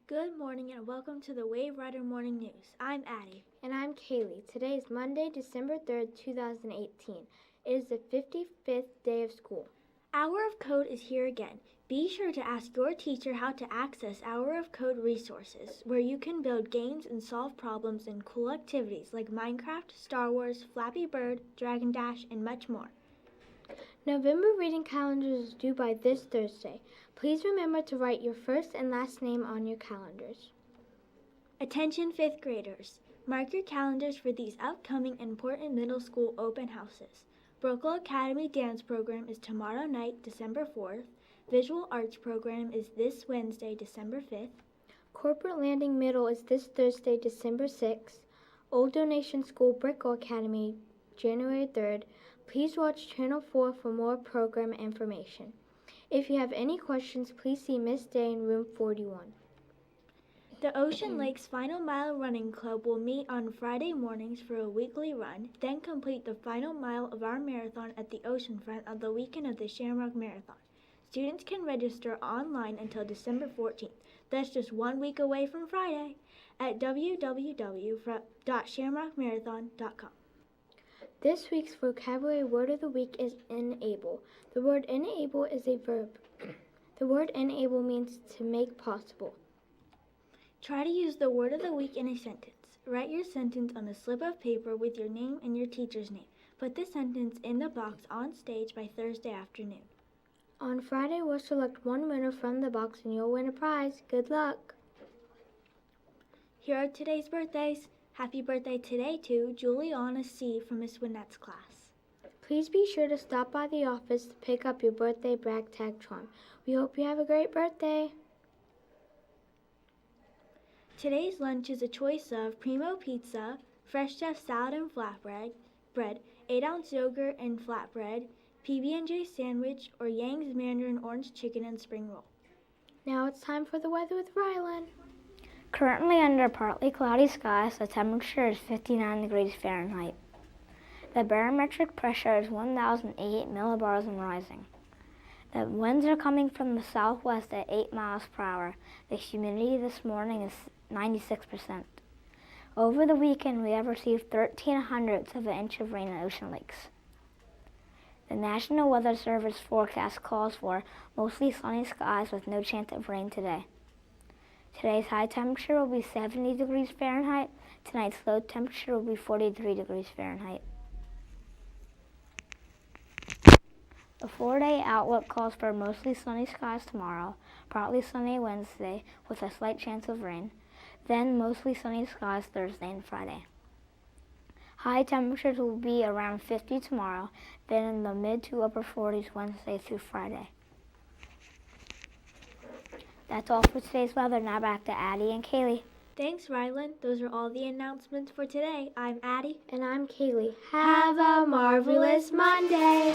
Good morning and welcome to the Waverider Morning News. I'm Addie. And I'm Kaylee. Today is Monday, December 3rd, 2018. It is the 55th day of school. Hour of Code is here again. Be sure to ask your teacher how to access Hour of Code resources, where you can build games and solve problems in cool activities like Minecraft, Star Wars, Flappy Bird, Dragon Dash, and much more. November reading calendar is due by this Thursday. Please remember to write your first and last name on your calendars. Attention 5th graders. Mark your calendars for these upcoming important middle school open houses. Brookville Academy Dance Program is tomorrow night, December 4th. Visual Arts Program is this Wednesday, December 5th. Corporate Landing Middle is this Thursday, December 6th. Old Donation School Brickell Academy, January 3rd. Please watch Channel 4 for more program information. If you have any questions, please see Miss Day in room 41. The Ocean Lakes Final Mile Running Club will meet on Friday mornings for a weekly run, then complete the final mile of our marathon at the oceanfront on the weekend of the Shamrock Marathon. Students can register online until December 14th. That's just 1 week away from Friday at www.shamrockmarathon.com. This week's vocabulary word of the week is enable. The word enable is a verb. The word enable means to make possible. Try to use the word of the week in a sentence. Write your sentence on a slip of paper with your name and your teacher's name. Put the sentence in the box on stage by Thursday afternoon. On Friday, we'll select one winner from the box and you'll win a prize. Good luck! Here are today's birthdays. Happy birthday today to Juliana C. from Miss Winnette's class. Please be sure to stop by the office to pick up your birthday brag tag charm. We hope you have a great birthday. Today's lunch is a choice of Primo Pizza, Fresh Chef salad and flatbread, 8-ounce yogurt and flatbread, PB&J sandwich, or Yang's Mandarin orange chicken and spring roll. Now it's time for the weather with Rylan. Currently under partly cloudy skies, the temperature is 59 degrees Fahrenheit. The barometric pressure is 1,008 millibars and rising. The winds are coming from the southwest at 8 miles per hour. The humidity this morning is 96%. Over the weekend, we have received 13/100ths of an inch of rain in Ocean Lakes. The National Weather Service forecast calls for mostly sunny skies with no chance of rain today. Today's high temperature will be 70 degrees Fahrenheit. Tonight's low temperature will be 43 degrees Fahrenheit. The 4-day outlook calls for mostly sunny skies tomorrow, partly sunny Wednesday with a slight chance of rain, then mostly sunny skies Thursday and Friday. High temperatures will be around 50 tomorrow, then in the mid to upper 40s Wednesday through Friday. That's all for today's weather. Now back to Addie and Kaylee. Thanks, Rylan. Those are all the announcements for today. I'm Addie. And I'm Kaylee. Have a marvelous Monday!